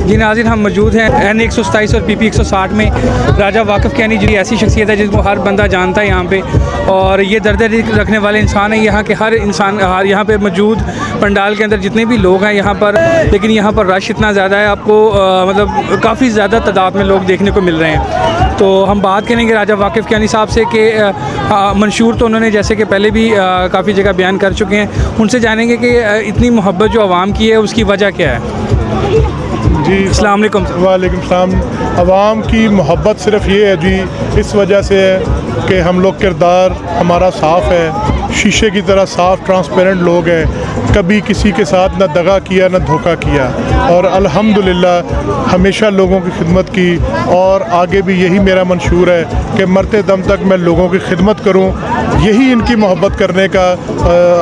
जी नाज़रीन, हम मौजूद हैं N 127 और PP 160 में। राजा वाक़िफ़ कियानी जी ऐसी शख्सियत है जिसको हर बंदा जानता है यहाँ पे, और ये दर्द रखने वाले इंसान है। यहाँ के हर इंसान यहाँ पे मौजूद पंडाल के अंदर जितने भी लोग हैं यहाँ पर, लेकिन यहाँ पर रश इतना ज़्यादा है, आपको मतलब काफ़ी ज़्यादा तादाद में लोग देखने को मिल रहे हैं। तो हम बात करेंगे राजा वाक़िफ़ कियानी साहब से कि मंशूर तो उन्होंने जैसे कि पहले भी काफ़ी जगह बयान कर चुके हैं, उनसे जानेंगे कि इतनी मोहब्बत जो आवाम की है उसकी वजह क्या है। जी अस्सलाम वालेकुम। वालेकुम सलाम। आवाम की मोहब्बत सिर्फ ये है जी, इस वजह से है कि हम लोग किरदार हमारा साफ़ है, शीशे की तरह साफ़ ट्रांसपेरेंट लोग हैं, कभी किसी के साथ न दगा किया न धोखा किया, और अल्हम्दुलिल्लाह हमेशा लोगों की खिदमत की, और आगे भी यही मेरा मंशूर है कि मरते दम तक मैं लोगों की खिदमत करूं। यही इनकी मोहब्बत करने का,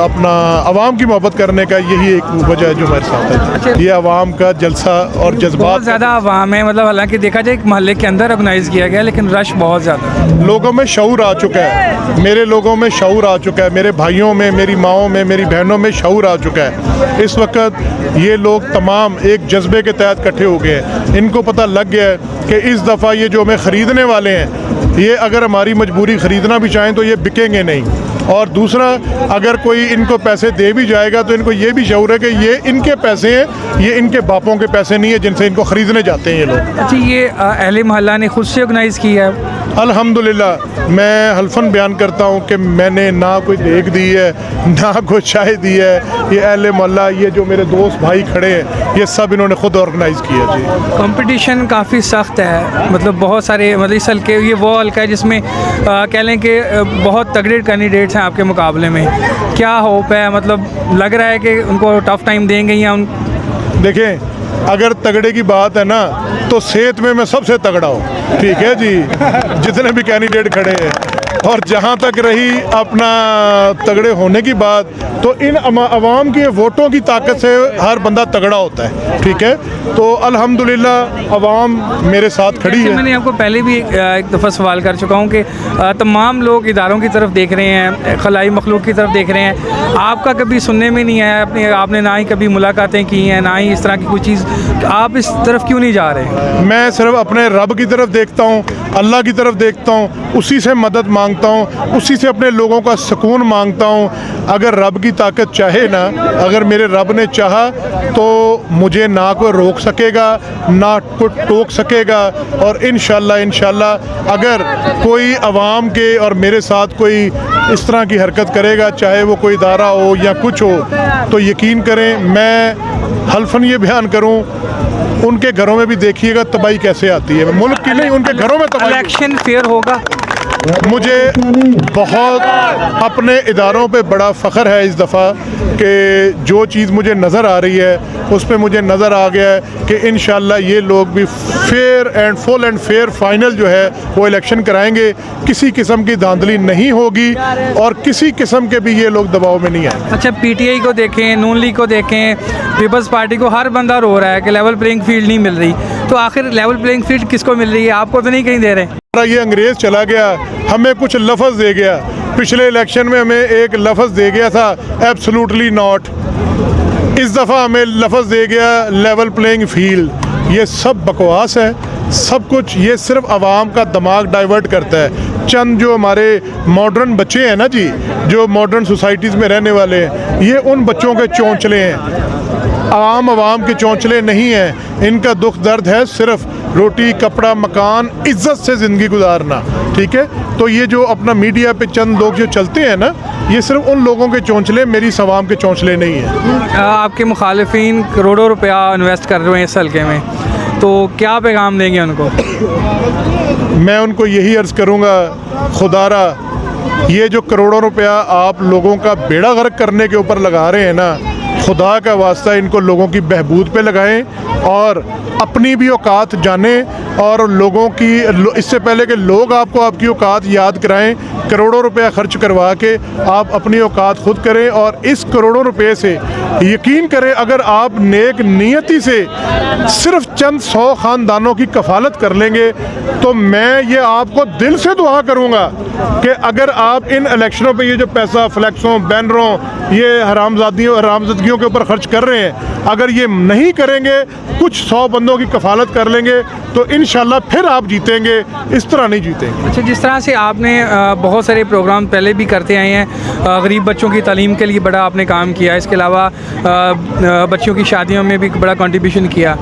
अपना आवाम की मोहब्बत करने का यही एक वजह है जो हमारे साथ है। ये आवाम का जलसा और जज्बात बहुत ज़्यादा आवाम है, मतलब हालांकि देखा जाए एक महल्ले के अंदर ऑर्गेनाइज़ किया गया, लेकिन रश बहुत ज़्यादा है। लोगों में शऊर आ चुका है, मेरे लोगों में शऊर आ चुका है, मेरे भाइयों में, मेरी माओं में, मेरी बहनों में शऊर आ चुका है। इस वक्त ये लोग तमाम एक जज्बे के तहत इकट्ठे हो गए हैं। इनको पता लग गया है कि इस दफ़ा ये जो हमें ख़रीदने वाले हैं, ये अगर हमारी मजबूरी ख़रीदना भी चाहें तो ये बिकेंगे नहीं, और दूसरा अगर कोई इनको पैसे दे भी जाएगा तो इनको ये भी शऊर है कि ये इनके पैसे हैं, ये इनके बापों के पैसे नहीं है जिनसे इनको ख़रीदने जाते हैं ये लोग। अच्छा, ये अहले मोहल्ला ने खुद से ऑर्गेनाइज़ किया है? अल्हम्दुलिल्लाह मैं हल्फन बयान करता हूँ कि मैंने ना कोई देख दी है, ना कोई चाय दी है। ये अहले मोहल्ला, ये जो मेरे दोस्त भाई खड़े हैं, ये सब इन्होंने खुद ऑर्गेनाइज़ किया जी। कंपटीशन काफ़ी सख्त है, मतलब बहुत सारे, मतलब इस हल्के, ये वो हल्का है जिसमें कह लें कि बहुत तगड़े कैंडिडेट्स हैं आपके मुकाबले में। क्या होप है, मतलब लग रहा है कि उनको टफ़ टाइम देंगे या देखें, अगर तगड़े की बात है ना तो सेहत में मैं सबसे तगड़ा हूँ, ठीक है जी, जितने भी कैंडिडेट खड़े हैं। और जहाँ तक रही अपना तगड़े होने की बात, तो इन अवाम के वोटों की ताकत से हर बंदा तगड़ा होता है, ठीक है। तो अल्हम्दुलिल्लाह अवाम मेरे साथ खड़ी है। मैंने आपको पहले भी एक दफ़ा सवाल कर चुका हूँ कि तमाम लोग इदारों की तरफ देख रहे हैं, खलाई मखलूक की तरफ देख रहे हैं, आपका कभी सुनने में नहीं आया, अपने आपने ना ही कभी मुलाकातें की हैं, ना ही इस तरह की कोई चीज़, आप इस तरफ क्यों नहीं जा रहे? मैं सिर्फ अपने रब की तरफ देखता हूँ, अल्लाह की तरफ देखता हूँ, उसी से मदद मांगता हूँ, उसी से अपने लोगों का सुकून मांगता हूँ। अगर रब की ताकत चाहे ना, अगर मेरे रब ने चाहा तो मुझे ना कोई रोक सकेगा, ना कोई टोक सकेगा, और इंशाल्लाह अगर कोई अवाम के और मेरे साथ कोई इस तरह की हरकत करेगा, चाहे वो कोई इदारा हो या कुछ हो, तो यकीन करें मैं हल्फन ये बयान करूँ, उनके घरों में भी देखिएगा तबाही कैसे आती है, मुल्क की नहीं उनके घरों में तबाही। इलेक्शन फेयर होगा? मुझे बहुत अपने इदारों पे बड़ा फ़ख्र है इस दफ़ा कि जो चीज़ मुझे नज़र आ रही है उस पर मुझे नज़र आ गया है कि इंशाल्लाह ये लोग भी fair and full and fair final जो है वो इलेक्शन कराएंगे। किसी किस्म की धांधली नहीं होगी और किसी किस्म के भी ये लोग दबाव में नहीं आएंगे। अच्छा, PTI को देखें, नून लीग को देखें, पीपल्स पार्टी को, हर बंदा रो रहा है कि लेवल प्लेइंग फील्ड नहीं मिल रही, तो आखिर लेवल प्लेइंग फील्ड किसको मिल रही है? आपको तो नहीं कहीं दे रहे? ये अंग्रेज़ चला गया, हमें कुछ लफ्ज़ दे गया, पिछले इलेक्शन में हमें एक लफ्ज़ दे गया था एब्सोल्युटली नॉट, इस दफ़ा हमें लफ्ज़ दे गया लेवल प्लेइंग फील्ड। ये सब बकवास है, सब कुछ ये सिर्फ आवाम का दिमाग डाइवर्ट करता है। चंद जो हमारे मॉडर्न बच्चे हैं ना जी, जो मॉडर्न सोसाइटीज़ में रहने वाले हैं, ये उन बच्चों के चौंचले हैं, आवाम के चौंचले नहीं हैं। इनका दुख दर्द है सिर्फ रोटी कपड़ा मकान इज्जत से ज़िंदगी गुजारना, ठीक है। तो ये जो अपना मीडिया पे चंद लोग जो चलते हैं ना, ये सिर्फ उन लोगों के चौंचले, मेरी सवाम के चौंचले नहीं हैं। आपके मुखालिफिन करोड़ों रुपया इन्वेस्ट कर रहे हैं इस हल्के में, तो क्या पैगाम देंगे उनको? मैं उनको यही अर्ज़ करूँगा, खुदारा ये जो करोड़ों रुपया आप लोगों का बेड़ा गर्क करने के ऊपर लगा रहे हैं ना, खुदा का वास्ता इनको लोगों की बहबूद पे लगाएं और अपनी भी औकात जानें, और लोगों की इससे पहले कि लोग आपको आपकी औकात याद कराएं, करोड़ों रुपया खर्च करवा के आप अपनी औकात खुद करें। और इस करोड़ों रुपए से यकीन करें, अगर आप नेक नियति से सिर्फ चंद 100 ख़ानदानों की कफ़ालत कर लेंगे, तो मैं ये आपको दिल से दुआ करूँगा कि अगर आप इन इलेक्शनों पे ये जो पैसा फ्लैक्सों बैनरों ये हरामजादियों के ऊपर खर्च कर रहे हैं, अगर ये नहीं करेंगे, कुछ 100 बंदों की कफालत कर लेंगे तो इंशाल्लाह फिर आप जीतेंगे, इस तरह नहीं जीतेंगे। अच्छा, जिस तरह से आपने बहुत सारे प्रोग्राम पहले भी करते आए हैं, गरीब बच्चों की तालीम के लिए बड़ा आपने काम किया, इसके अलावा बच्चों की शादियों में भी बड़ा कंट्रीब्यूशन किया,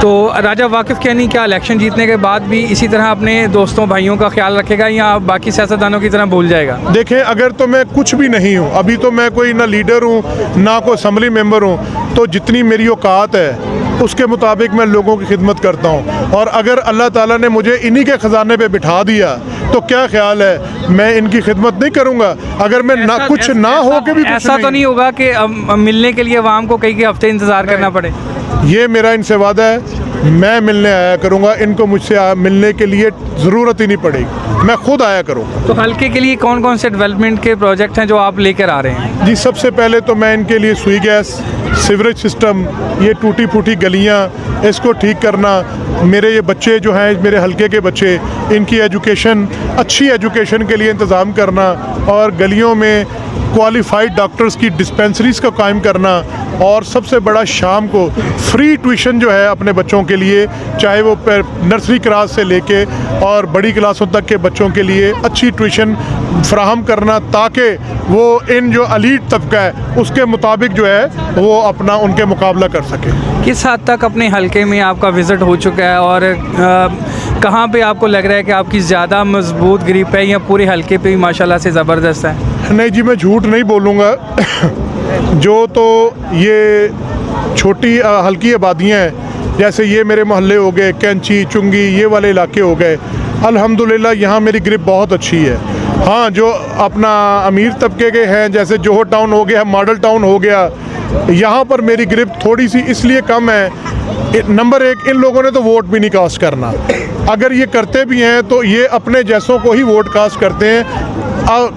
तो राजा वाकिफ़ कियानी क्या इलेक्शन जीतने के बाद भी इसी तरह अपने दोस्तों भाइयों का ख्याल रखेगा या बाकी सियासतदानों की तरह भूल जाएगा? देखें, अगर तो मैं कुछ भी नहीं हूँ, अभी तो मैं कोई ना लीडर हूँ ना कोई असम्बली मेंबर हूँ, तो जितनी मेरी औकात है उसके मुताबिक मैं लोगों की खिदमत करता हूँ। और अगर अल्लाह ताला ने मुझे इन्हीं के ख़जाने पे बिठा दिया तो क्या ख्याल है मैं इनकी खिदमत नहीं करूँगा? अगर मैं ना कुछ ना हो के भी कुछ ऐसा तो नहीं होगा कि मिलने के लिए आवाम को कई हफ्ते इंतज़ार करना पड़े? ये मेरा इनसे वादा है, मैं मिलने आया करूँगा, इनको मुझसे मिलने के लिए ज़रूरत ही नहीं पड़ेगी, मैं खुद आया करूँगा। तो हल्के के लिए कौन कौन से डेवलपमेंट के प्रोजेक्ट हैं जो आप लेकर आ रहे हैं? जी, सबसे पहले तो मैं इनके लिए सुई गैस, सीवरेज सिस्टम, ये टूटी फूटी गलियाँ, इसको ठीक करना, मेरे ये बच्चे जो हैं, मेरे हल्के के बच्चे, इनकी एजुकेशन, अच्छी एजुकेशन के लिए इंतज़ाम करना, और गलियों में क्वालिफाइड डॉक्टर्स की डिस्पेंसरीज़ को कायम करना, और सबसे बड़ा शाम को फ्री ट्यूशन जो है अपने बच्चों के लिए, चाहे वो नर्सरी क्लास से लेके और बड़ी क्लासों तक के बच्चों के लिए अच्छी ट्यूशन फ्राहम करना, ताकि वो इन जो अलीट तबका है उसके मुताबिक जो है वो अपना उनके मुकाबला कर सके। किस हद तक अपने हलके में आपका विज़िट हो चुका है और कहाँ पे आपको लग रहा है कि आपकी ज़्यादा मजबूत ग्रिप है या पूरे हलके पे भी माशाल्लाह से ज़बरदस्त है? नहीं जी, मैं झूठ नहीं बोलूँगा जो तो ये छोटी हल्की आबादियाँ हैं, जैसे ये मेरे मोहल्ले हो गए, कैंची, चुंगी, ये वाले इलाके हो गए, अल्हम्दुलिल्लाह यहाँ मेरी ग्रिप बहुत अच्छी है। हाँ, जो अपना अमीर तबके के हैं, जैसे जोहर टाउन हो गया, मॉडल टाउन हो गया, यहाँ पर मेरी ग्रिप थोड़ी सी इसलिए कम है, नंबर एक, इन लोगों ने तो वोट भी नहीं कास्ट करना, अगर ये करते भी हैं तो ये अपने जैसों को ही वोट कास्ट करते हैं।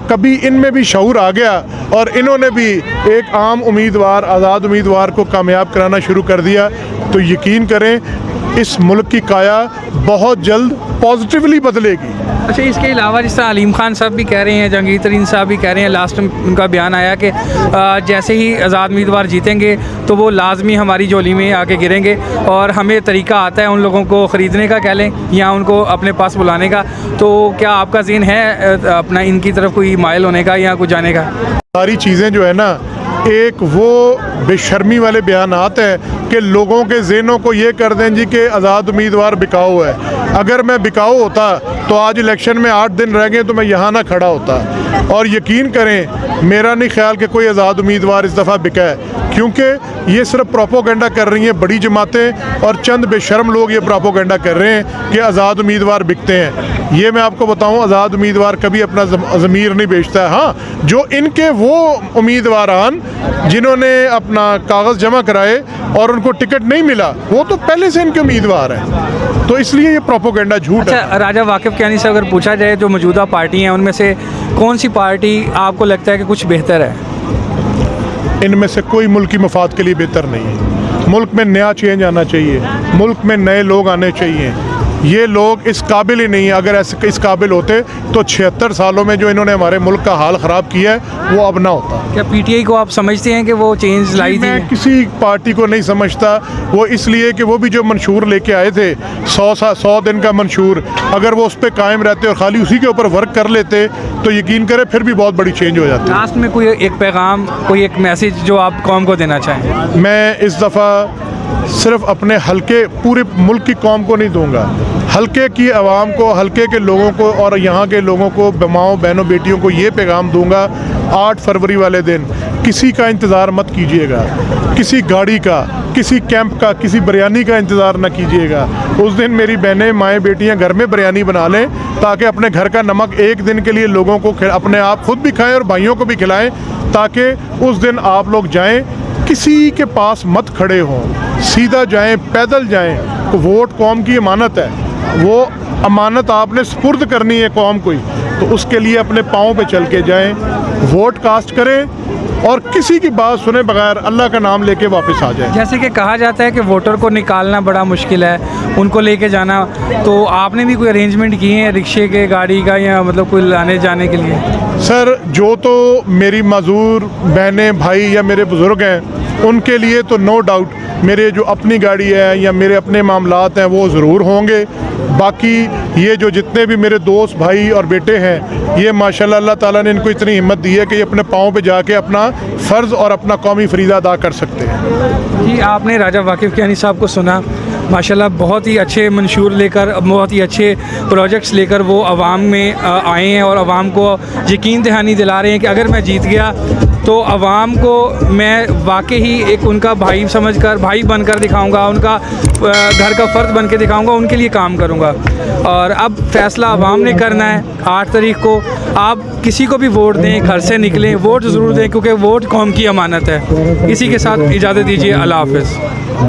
कभी इनमें भी शऊर आ गया और इन्होंने भी एक आम उम्मीदवार, आज़ाद उम्मीदवार को कामयाब कराना शुरू कर दिया, तो यकीन करें इस मुल्क की काया बहुत जल्द पॉजिटिवली बदलेगी। अच्छा, इसके अलावा जिस तरह अलीम खान साहब भी कह रहे हैं, जहांगीर तरीन साहब भी कह रहे हैं, लास्ट में उनका बयान आया कि जैसे ही आज़ाद उम्मीदवार जीतेंगे तो वो लाजमी हमारी झोली में आके गिरेंगे और हमें तरीका आता है उन लोगों को ख़रीदने का, कह लें, या उनको अपने पास बुलाने का। तो क्या आपका ज़हन है अपना इनकी तरफ कोई माइल होने का या कुछ जाने का? सारी चीज़ें जो है ना, एक वो बेशर्मी वाले बयान आते हैं कि लोगों के ज़हनों को ये कर दें जी कि आज़ाद उम्मीदवार बिकाऊ है। अगर मैं बिकाऊ होता तो आज इलेक्शन में 8 दिन रह गए तो मैं यहाँ ना खड़ा होता। और यकीन करें, मेरा नहीं ख्याल कि कोई आज़ाद उम्मीदवार इस दफ़ा बिका है, क्योंकि ये सिर्फ प्रोपोगंडा कर रही हैं बड़ी जमातें, और चंद बेशर्म लोग ये प्रोपोगंडा कर रहे हैं कि आज़ाद उम्मीदवार बिकते हैं। ये मैं आपको बताऊं, आज़ाद उम्मीदवार कभी अपना ज़मीर नहीं बेचता है। हाँ, जो इनके वो उम्मीदवारान जिन्होंने अपना कागज़ जमा कराए और उनको टिकट नहीं मिला, वो तो पहले से इनके उम्मीदवार हैं, तो इसलिए ये प्रोपोगंडा झूठ है। अच्छा, राजा वाकिफ़ कियानी से अगर पूछा जाए जो मौजूदा पार्टी हैं उनमें से कौन सी पार्टी आपको लगता है कि कुछ बेहतर है? इनमें से कोई मुल्क की मफाद के लिए बेहतर नहीं है। मुल्क में नया चेंज आना चाहिए, मुल्क में नए लोग आने चाहिए। ये लोग इस काबिल ही नहीं है, अगर ऐसे इस काबिल होते तो 76 सालों में जो इन्होंने हमारे मुल्क का हाल ख़राब किया है वो अब ना होता। क्या पीटीआई को आप समझते हैं कि वो चेंज लाई थी? मैं किसी पार्टी को नहीं समझता, वो इसलिए कि वो भी जो मंशूर लेके आए थे 100 दिन का मंशूर, अगर वो उस पर कायम रहते और खाली उसी के ऊपर वर्क कर लेते तो यकीन करें फिर भी बहुत बड़ी चेंज हो जाती। लास्ट में कोई एक पैगाम, कोई एक मैसेज जो आप कौम को देना चाहें? मैं इस दफ़ा सिर्फ अपने हलके, पूरे मुल्क की कौम को नहीं दूंगा, हलके की आवाम को, हलके के लोगों को और यहाँ के लोगों को, माओ बहनों बेटियों को ये पैगाम दूंगा, 8 फरवरी वाले दिन किसी का इंतज़ार मत कीजिएगा, किसी गाड़ी का, किसी कैंप का, किसी बिरयानी का इंतज़ार न कीजिएगा। उस दिन मेरी बहनें, माएँ, बेटियाँ घर में बिरयानी बना लें ताकि अपने घर का नमक एक दिन के लिए लोगों को, अपने आप खुद भी खाएं और भाइयों को भी खिलाएं, ताकि उस दिन आप लोग जाएं, किसी के पास मत खड़े हों, सीधा जाएं, पैदल जाएं। तो वोट कौम की अमानत है, वो अमानत आपने सुपुर्द करनी है कौम को ही, तो उसके लिए अपने पाँव पे चल के जाएं, वोट कास्ट करें, और किसी की बात सुने बगैर अल्लाह का नाम लेके वापस आ जाए। जैसे कि कहा जाता है कि वोटर को निकालना बड़ा मुश्किल है, उनको लेके जाना, तो आपने भी कोई अरेंजमेंट किए हैं रिक्शे के, गाड़ी का, या मतलब कोई लाने जाने के लिए? सर, जो तो मेरी माजूर बहनें भाई या मेरे बुज़ुर्ग हैं उनके लिए तो नो डाउट मेरे जो अपनी गाड़ी है या मेरे अपने मामलात हैं वो ज़रूर होंगे। बाकी ये जो जितने भी मेरे दोस्त भाई और बेटे हैं, ये माशाल्लाह अल्लाह ताला ने इनको इतनी हिम्मत दी है कि ये अपने पाँव पे जाके अपना फ़र्ज़ और अपना कौमी फ़रीज़ा अदा कर सकते हैं। जी, आपने राजा वाकिफ़ कियानी साहब को सुना, माशाल्लाह बहुत ही अच्छे मंशूर लेकर, बहुत ही अच्छे प्रोजेक्ट्स लेकर वो आवाम में आए हैं और आवाम को यकीन दहानी दिला रहे हैं कि अगर मैं जीत गया तो आवाम को मैं वाकई ही एक उनका भाई समझकर, भाई बनकर दिखाऊंगा, उनका घर का फ़र्द बन के दिखाऊंगा, उनके लिए काम करूंगा। और अब फ़ैसला आवाम ने करना है 8 तारीख को। आप किसी को भी वोट दें, घर से निकलें, वोट ज़रूर दें, क्योंकि वोट कौम की अमानत है। इसी के साथ इजाज़त दीजिए, अल्लाह हाफ़िज़।